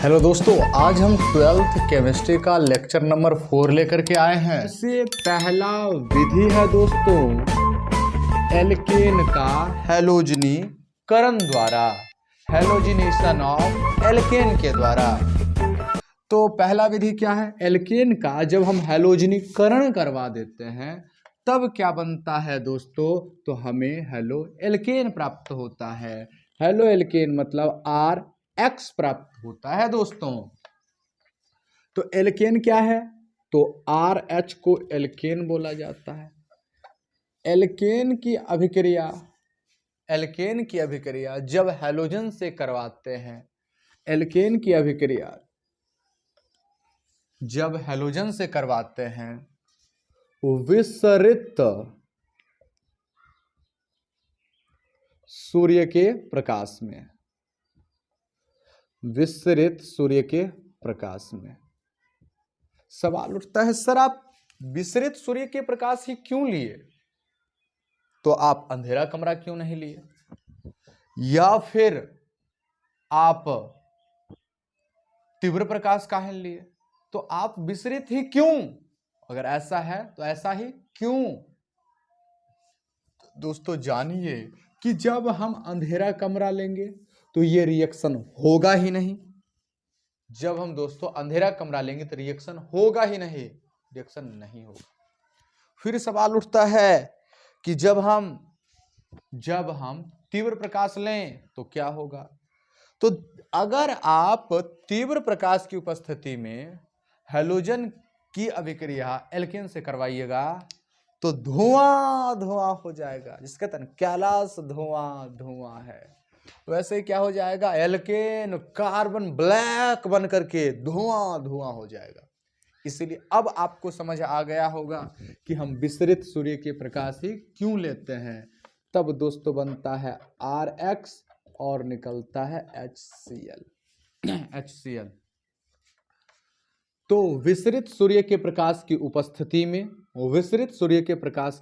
Hello दोस्तों, आज हम 12th केमिस्ट्री का लेक्चर नंबर 4 लेकर के आए हैं। इससे पहला विधि है दोस्तों एल्केन का हैलोजनीकरण द्वारा, हैलोजिनेशन ऑफ एल्केन के द्वारा। तो पहला विधि क्या है? एल्केन का जब हम हैलोजनीकरण करवा देते हैं तब क्या बनता है दोस्तों? तो हमें हेलो एल्केन प्राप्त होता है। हेलो एल्केन मतलब RX प्राप्त होता है दोस्तों। तो एल्केन क्या है? तो RH को एल्केन बोला जाता है। एल्केन की अभिक्रिया जब हैलोजन से करवाते हैं, एल्केन की अभिक्रिया जब हैलोजन से करवाते हैं, विसरित सूर्य के प्रकाश में, विसरित सूर्य के प्रकाश में। सवाल उठता है, सर आप विसरित सूर्य के प्रकाश ही क्यों लिए? तो आप अंधेरा कमरा क्यों नहीं लिए? या फिर आप तीव्र प्रकाश काहे लिए? तो आप विसरित ही क्यों? अगर ऐसा है तो ऐसा ही क्यों? दोस्तों जानिए कि जब हम अंधेरा कमरा लेंगे तो ये रिएक्शन होगा ही नहीं। जब हम दोस्तों अंधेरा कमरा लेंगे तो रिएक्शन होगा ही नहीं, रिएक्शन नहीं होगा। फिर सवाल उठता है कि जब हम तीव्र प्रकाश लें तो क्या होगा? तो अगर आप तीव्र प्रकाश की उपस्थिति में हैलोजन की अभिक्रिया एल्केन से करवाइएगा तो धुआं धुआं हो जाएगा, जिसका कैलाश धुआं धुआं है। वैसे क्या हो जाएगा? एल्केन कार्बन ब्लैक बन करके धुआं धुआं हो जाएगा। इसीलिए अब आपको समझ आ गया होगा कि हम विसरित सूर्य के प्रकाश ही क्यों लेते हैं। तब दोस्तों बनता है RX और निकलता है HCl। तो विसरित सूर्य के प्रकाश की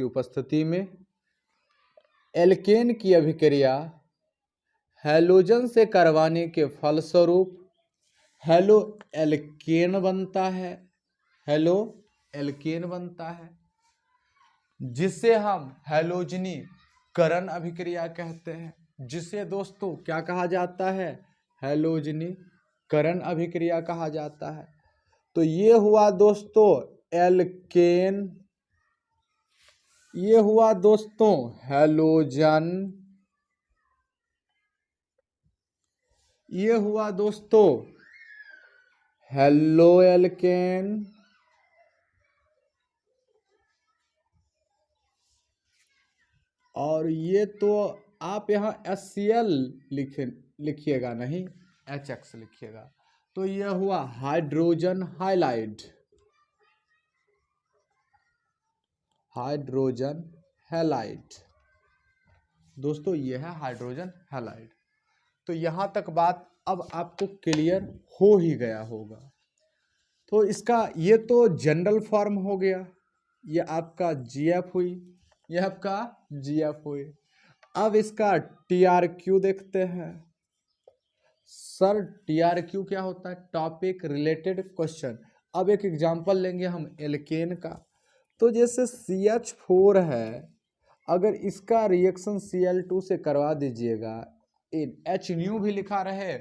उपस्थिति में एल्केन की अभिक्रिया हैलोजन से करवाने के फलस्वरूप हेलो एल्केन बनता है, जिसे हम हैलोजनीकरण अभिक्रिया कहते हैं। जिसे दोस्तों क्या कहा जाता है? हैलोजनीकरण अभिक्रिया कहा जाता है। तो ये हुआ दोस्तों एल्केन, ये हुआ दोस्तों हैलोजन, ये हुआ दोस्तों हेलो एल्केन, और ये तो आप यहाँ HCl लिखिएगा, नहीं HX लिखिएगा। तो यह हुआ हाइड्रोजन हैलाइड। दोस्तों ये है हाइड्रोजन हैलाइड। तो यहाँ तक बात अब आपको क्लियर हो ही गया होगा। तो इसका ये तो जनरल फॉर्म हो गया, ये आपका GF हुई, ये आपका GF हुई। अब इसका TRQ देखते हैं। सर TRQ क्या होता है? Topic related question. अब एक एग्जांपल लेंगे हम एल्केन का। तो जैसे CH4 है, अगर इसका रिएक्शन Cl2 से करवा दीजिएगा, H भी लिखा रहे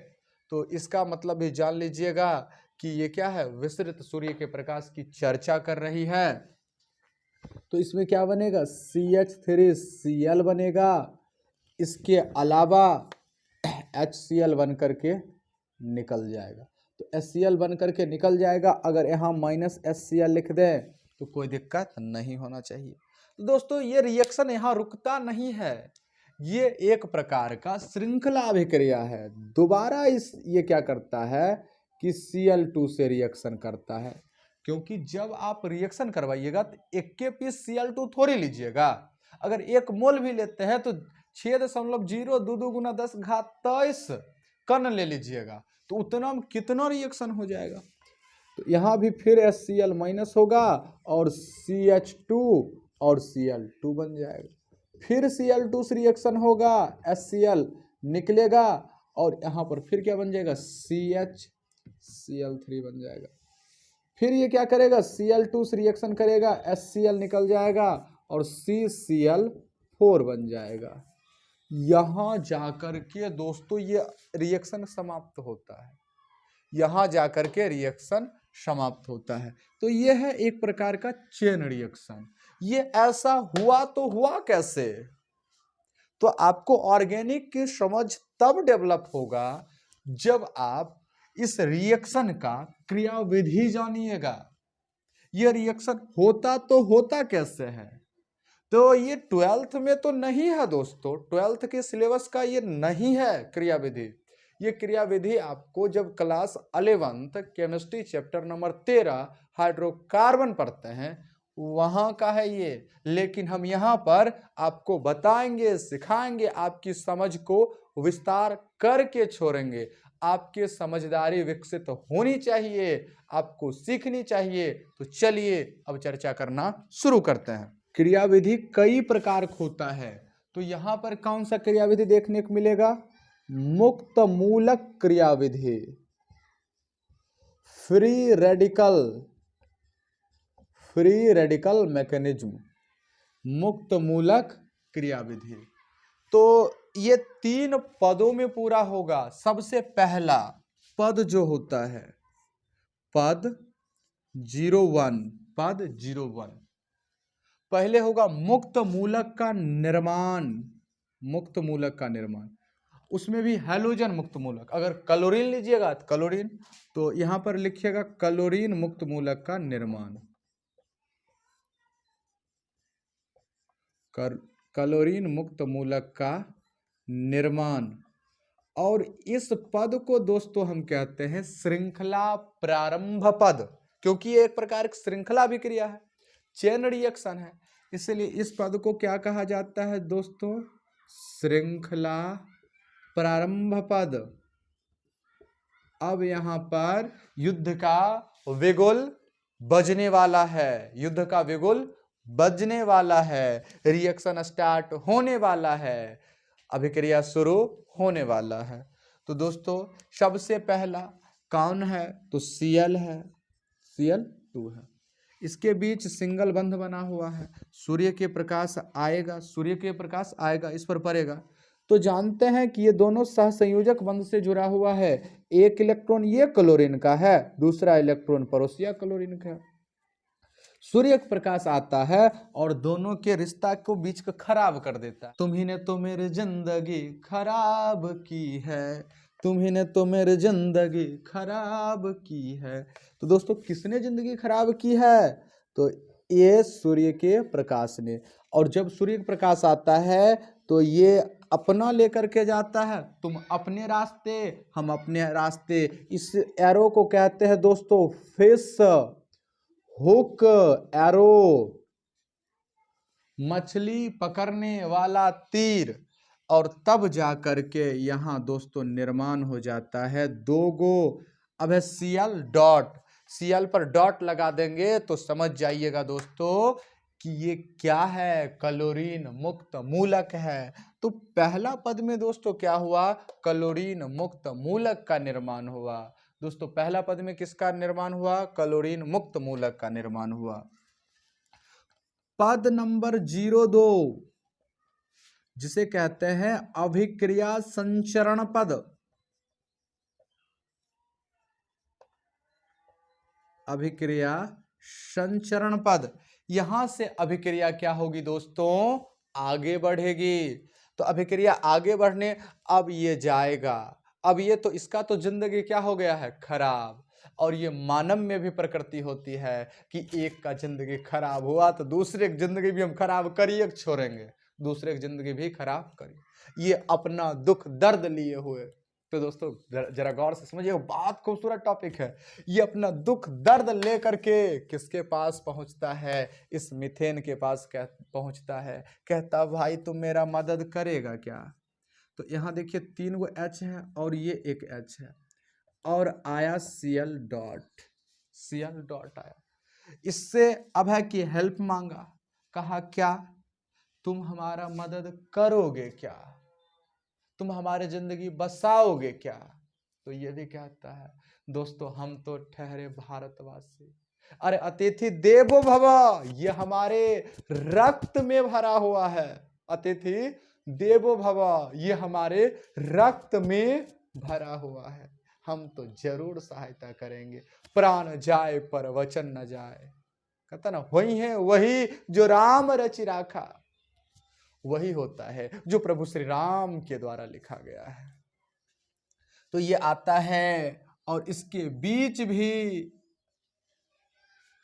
तो इसका मतलब भी जान लीजिएगा कि ये क्या है? विसरित सूर्य के प्रकाश की चर्चा कर रही है। तो इसमें क्या बनेगा? CH3Cl बनेगा। इसके अलावा HCl बन करके निकल जाएगा। तो HCl बन करके निकल जाएगा। अगर यहाँ -HCl लिख दें तो कोई दिक्कत नहीं होना चाहिए। तो दोस्तों ये रिएक्शन यहाँ रुकता नहीं है, ये एक प्रकार का श्रृंखला अभिक्रिया है। दोबारा ये क्या करता है कि Cl2 से रिएक्शन करता है। क्योंकि जब आप रिएक्शन करवाइएगा तो 1 पीस Cl2 थोड़ी लीजिएगा। अगर 1 मोल भी लेते हैं तो 6.02 × 10⁻23 कण ले लीजिएगा, तो उतना में कितना रिएक्शन हो जाएगा। तो यहाँ भी फिर HCl माइनस होगा और CH2 और Cl2 बन जाएगा। फिर Cl2 से रिएक्शन होगा, HCl निकलेगा और यहाँ पर फिर क्या बन जाएगा? CH Cl3 बन जाएगा। फिर ये क्या करेगा, Cl2 से रिएक्शन करेगा, HCl निकल जाएगा और CCl4 बन जाएगा। यहां जाकर के दोस्तों ये रिएक्शन समाप्त होता है, यहां जाकर के रिएक्शन समाप्त होता है। तो ये है एक प्रकार का चेन रिएक्शन। ये ऐसा हुआ तो हुआ कैसे? तो आपको ऑर्गेनिक की समझ तब डेवलप होगा जब आप इस रिएक्शन का क्रियाविधि जानिएगा। यह रिएक्शन होता तो होता कैसे है? तो ये 12th में तो नहीं है दोस्तों, 12th के सिलेबस का ये नहीं है क्रियाविधि। ये क्रियाविधि आपको जब class 11th chemistry chapter number 13 hydrocarbon पढ़ते हैं वहां का है ये। लेकिन हम यहाँ पर आपको बताएंगे, सिखाएंगे, आपकी समझ को विस्तार करके छोड़ेंगे। आपके समझदारी विकसित होनी चाहिए, आपको सीखनी चाहिए। तो चलिए अब चर्चा करना शुरू करते हैं। क्रियाविधि कई प्रकार का होता है। तो यहाँ पर कौन सा क्रियाविधि देखने को मिलेगा? मुक्त मूलक क्रियाविधि, फ्री रेडिकल मैकेनिज्म, मुक्त मूलक क्रियाविधि। तो ये 3 पदों में पूरा होगा। सबसे पहला पद जो होता है पद 01, पहले होगा मुक्त मूलक का निर्माण, मुक्त मूलक का निर्माण। उसमें भी हैलोजन मुक्त मूलक। अगर क्लोरीन लीजिएगा तो क्लोरीन, तो यहां पर लिखिएगा क्लोरीन मुक्त मूलक का निर्माण, क्लोरीन मुक्त मूलक का निर्माण। और इस पद को दोस्तों हम कहते हैं श्रृंखला प्रारंभ पद, क्योंकि ये एक प्रकार की श्रृंखला अभिक्रिया है, चेन रिएक्शन है। इसलिए इस पद को क्या कहा जाता है दोस्तों? श्रृंखला प्रारंभ पद। अब यहां पर युद्ध का विगुल बजने वाला है, युद्ध का विगुल बजने वाला है, रिएक्शन स्टार्ट होने वाला है, अभिक्रिया शुरू होने वाला है। तो दोस्तों सबसे पहला कौन है? तो Cl है, Cl2 है। इसके बीच सिंगल बंध बना हुआ है, सूर्य के प्रकाश आएगा, सूर्य के प्रकाश आएगा, इस पर पड़ेगा। तो जानते हैं कि ये दोनों सहसंयोजक बंध से जुड़ा हुआ है। एक इलेक्ट्रॉन ये क्लोरीन का है, दूसरा इलेक्ट्रॉन पड़ोसिया क्लोरीन का है। सूर्य का प्रकाश आता है और दोनों के रिश्ता को बीच को खराब कर देता है। तुम्ही ने तो मेरी जिंदगी खराब की है, तुम्ही ने तो मेरी जिंदगी खराब की है। तो दोस्तों किसने जिंदगी खराब की है? तो ये सूर्य के प्रकाश ने। और जब सूर्य का प्रकाश आता है तो ये अपना लेकर के जाता है, तुम अपने रास्ते हम अपने रास्ते। इस एरो को कहते हैं दोस्तों फिश हुक एरो, मछली पकड़ने वाला तीर। और तब जाकर के यहां दोस्तों निर्माण हो जाता है 2 गो। अब है Cl डॉट, Cl पर डॉट लगा देंगे तो समझ जाइएगा दोस्तों कि ये क्या है, क्लोरीन मुक्त मूलक है। तो पहला पद में दोस्तों क्या हुआ? क्लोरीन मुक्त मूलक का निर्माण हुआ। दोस्तों पहला पद में किसका निर्माण हुआ? क्लोरीन मुक्त मूलक का निर्माण हुआ। पद नंबर 02 जिसे कहते हैं अभिक्रिया संचरण पद, अभिक्रिया संचरण पद। यहां से अभिक्रिया क्या होगी दोस्तों? आगे बढ़ेगी। तो अभिक्रिया आगे बढ़ने अब ये जाएगा, अब ये तो इसका तो जिंदगी क्या हो गया है? खराब। और ये मानव में भी प्रकृति होती है कि एक का जिंदगी खराब हुआ तो दूसरे की जिंदगी भी हम खराब करिए छोड़ेंगे, दूसरे की जिंदगी भी खराब करिए। ये अपना दुख दर्द लिए हुए। तो दोस्तों जरा गौर से समझिए, बहुत खूबसूरत टॉपिक है। ये अपना दुख दर्द लेकर के किसके पास पहुंचता है? इस मीथेन के पास पहुंचता है। कहता भाई तुम मेरा मदद करेगा क्या? तो यहाँ देखिए 3 गो H है और ये एक H है और आया Cl डॉट, Cl डॉट आया। इससे अब है कि हेल्प मांगा, कहा क्या? तुम हमारा मदद करोगे क्या? तुम हमारे जिंदगी बसाओगे क्या? तो ये भी कहता है दोस्तों हम तो ठहरे भारतवासी, अरे अतिथि देवो भव, ये हमारे रक्त में भरा हुआ है। अतिथि देवो भव, ये हमारे रक्त में भरा हुआ है, हम तो जरूर सहायता करेंगे, प्राण जाए पर वचन न जाए। कहता ना, वही है वही जो राम रचि राखा, वही होता है जो प्रभु श्री राम के द्वारा लिखा गया है। तो ये आता है और इसके बीच भी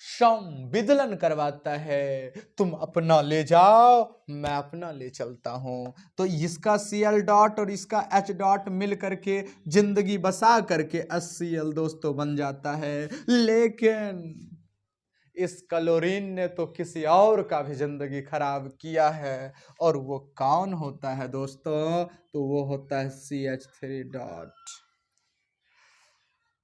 संविदलन करवाता है, तुम अपना ले जाओ मैं अपना ले चलता हूं। तो इसका Cl डॉट और इसका H डॉट मिल करके जिंदगी बसा करके HCl दोस्तों बन जाता है। लेकिन इस क्लोरीन ने तो किसी और का भी जिंदगी खराब किया है, और वो कौन होता है दोस्तों? तो वो होता है CH3 डॉट।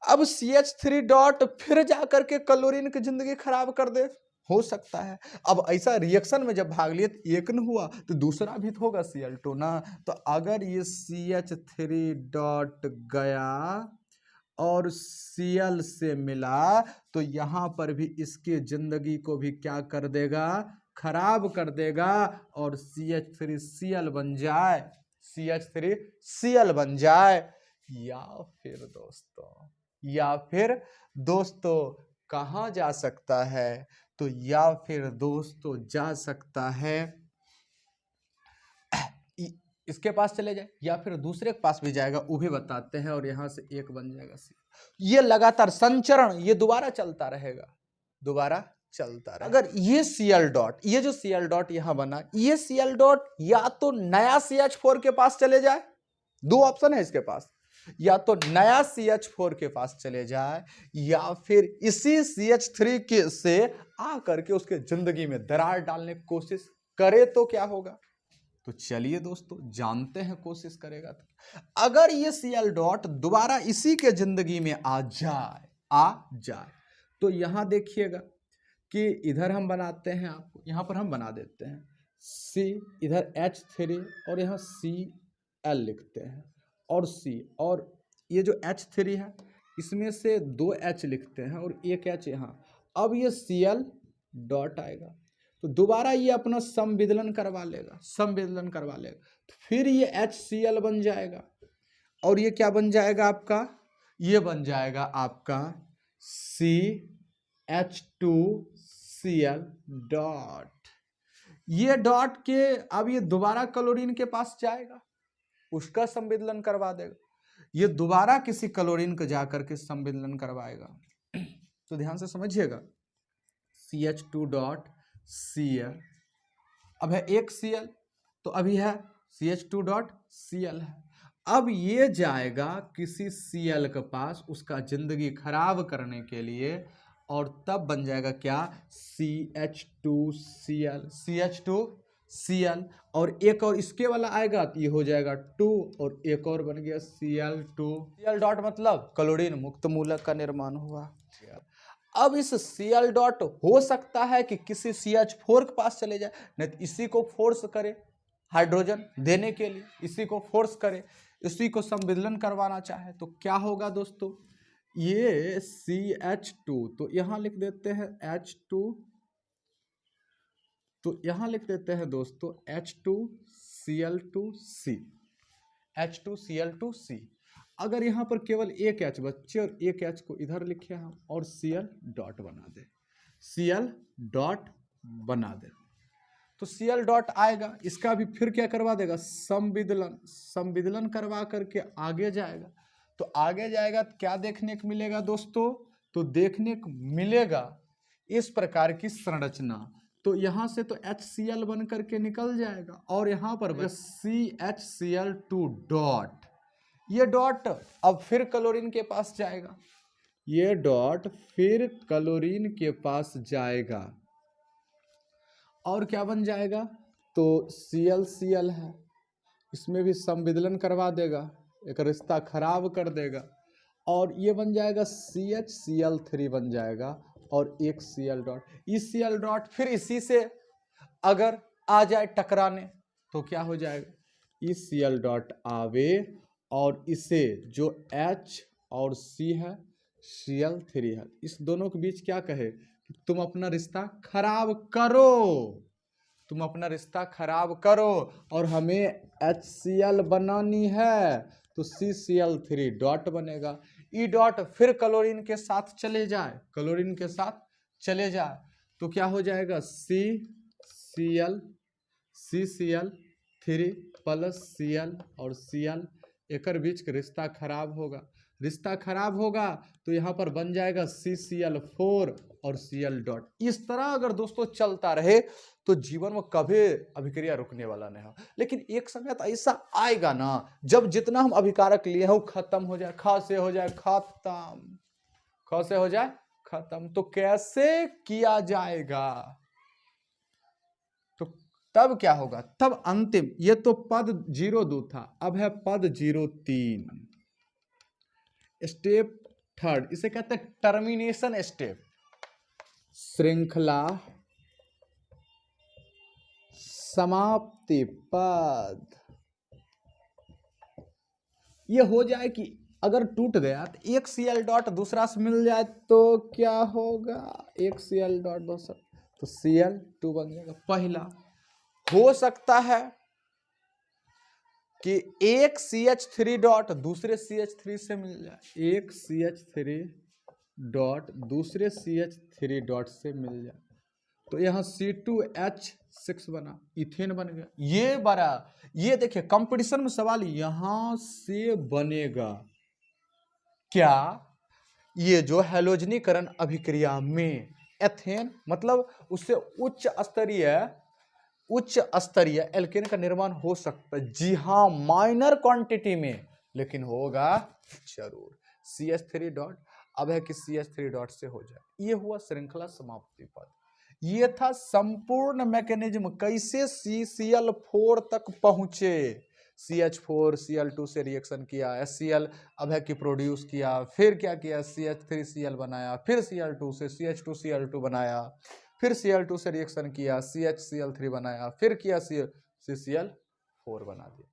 अब CH3 डॉट फिर जाकर के क्लोरीन की जिंदगी खराब कर दे, हो सकता है। अब ऐसा रिएक्शन में जब भाग लिए तो एक न हुआ तो दूसरा भी तो होगा Cl2 ना। तो अगर ये CH3 डॉट गया और Cl से मिला तो यहां पर भी इसके जिंदगी को भी क्या कर देगा? खराब कर देगा, और CH3Cl बन जाए, CH3Cl बन जाए। या फिर दोस्तों कहां जा सकता है? तो या फिर दोस्तों जा सकता है इसके पास चले जाए, या फिर दूसरे के पास भी जाएगा, वो भी बताते हैं। और यहां से एक बन जाएगा ये लगातार संचरण ये दोबारा चलता रहेगा, दोबारा चलता रहेगा। अगर ये Cl डॉट, ये जो Cl डॉट यहां बना, ये Cl डॉट या तो नया CH4 के पास चले जाए, दो ऑप्शन है इसके पास, या तो नया CH4 के पास चले जाए, या फिर इसी CH3 के से आकर के उसके जिंदगी में दरार डालने की कोशिश करे तो क्या होगा? तो चलिए दोस्तों जानते हैं कोशिश करेगा तो। अगर ये Cl डॉट दोबारा इसी के जिंदगी में आ जाए तो यहां देखिएगा कि इधर हम बनाते हैं, आपको यहां पर हम बना देते हैं C, इधर H3 और यहां Cl लिखते हैं, और C, और ये जो H3 है इसमें से 2 H लिखते हैं और एक H यहां। अब ये Cl डॉट आएगा तो दोबारा ये अपना संविदलन करवा लेगा, तो फिर ये HCl बन जाएगा, और ये क्या बन जाएगा आपका? ये बन जाएगा आपका CH2Cl डॉट। ये डॉट के अब ये दोबारा क्लोरीन के पास जाएगा, उसका संविदलन करवा देगा, ये दोबारा किसी क्लोरीन को जाकर के संविदलन करवाएगा। तो ध्यान से समझिएगा, CH2 डॉट Cl, अब है एक Cl, तो अभी है CH2 डॉट Cl है। अब ये जाएगा किसी Cl के पास उसका जिंदगी खराब करने के लिए, और तब बन जाएगा क्या? CH2Cl, और एक और इसके वाला आएगा तो ये हो जाएगा 2, और एक और बन गया Cl2। Cl डॉट मतलब क्लोरीन मुक्त मूलक का निर्माण हुआ। अब इस Cl डॉट हो सकता है कि किसी CH4 के पास चले जाए, नहीं तो इसी को फोर्स करे हाइड्रोजन देने के लिए, इसी को फोर्स करे, इसी को संविदलन करवाना चाहे, तो क्या होगा दोस्तों? ये CH2 तो यहां लिख देते हैं H2, तो यहां लिख देते हैं दोस्तों H2Cl2C। अगर यहां पर केवल एक H बच्चे और एक H को इधर लिखे हम और Cl डॉट बना दे, तो Cl डॉट आएगा, इसका भी फिर क्या करवा देगा? संविदलन करवा करके आगे जाएगा। तो आगे जाएगा तो क्या देखने को मिलेगा दोस्तों? तो देखने को मिलेगा इस प्रकार की संरचना। तो यहां से तो HCl बन करके निकल जाएगा, और यहां पर CHCl2 डॉट, ये डॉट अब फिर क्लोरीन के पास जाएगा, ये डॉट फिर क्लोरीन के पास जाएगा, और क्या बन जाएगा? तो ClCl है, इसमें भी संविदलन करवा देगा, एक रिश्ता खराब कर देगा, और ये बन जाएगा CHCl3 बन जाएगा, और एक Cl डॉट। इस Cl डॉट फिर इसी से अगर आ जाए टकराने तो क्या हो जाएगा? इस Cl डॉट आवे और इसे जो H और C है Cl3 है, इस दोनों के बीच क्या कहे कि तुम अपना रिश्ता खराब करो, तुम अपना रिश्ता खराब करो, और हमें HCl बनानी है तो CCl3 डॉट बनेगा। ई डॉट फिर क्लोरीन के साथ चले जाए, क्लोरीन के साथ चले जाए तो क्या हो जाएगा CCl3 प्लस Cl और Cl, एकर बीच के रिश्ता खराब होगा, रिश्ता खराब होगा तो यहाँ पर बन जाएगा CCl4 और Cl डॉट। इस तरह अगर दोस्तों चलता रहे तो जीवन में कभी अभिक्रिया रुकने वाला नहीं हो। लेकिन एक समय तो ऐसा आएगा ना जब जितना हम अभिकारक लिए हैं वो खत्म हो जाए, ख से हो जाए खत्म, ख से हो जाए खत्म, तो कैसे किया जाएगा? तो तब क्या होगा, तब अंतिम, ये तो पद 02 था, अब है पद 03, स्टेप थर्ड, इसे कहते हैं टर्मिनेशन स्टेप। श्रृंखला समाप्ति पद। ये हो जाए कि अगर टूट गया तो एक Cl डॉट दूसरा से मिल जाए तो क्या होगा, एक Cl डॉट दूसरा तो Cl2 बन जाएगा। पहला हो सकता है कि एक CH3 डॉट दूसरे CH3 से मिल जाए, एक CH3 डॉट दूसरे CH3 डॉट से मिल जाए तो यहाँ C2H6 बना, इथेन बन गया। ये बड़ा, ये देखिए कंपटीशन में सवाल यहां से बनेगा क्या, ये जो हैलोजनीकरण अभिक्रिया में एथेन मतलब उससे उच्च स्तरीय एल्केन का निर्माण हो सकता है। जी हाँ, माइनर क्वांटिटी में, लेकिन होगा जरूर। CH3 डॉट, अब है कि CH3 डॉट से हो जाए। ये हुआ श्रृंखला समाप्ति पद। ये था संपूर्ण मैकेनिज्म, कैसे CCl4 तक पहुंचे। CH4 Cl2 से रिएक्शन किया, HCl अब है कि प्रोड्यूस किया, फिर क्या किया CH3Cl बनाया, फिर Cl2 से CH2Cl2 बनाया, फिर Cl2 से रिएक्शन किया, CHCl3 बनाया, फिर किया CCl4 बना दिया।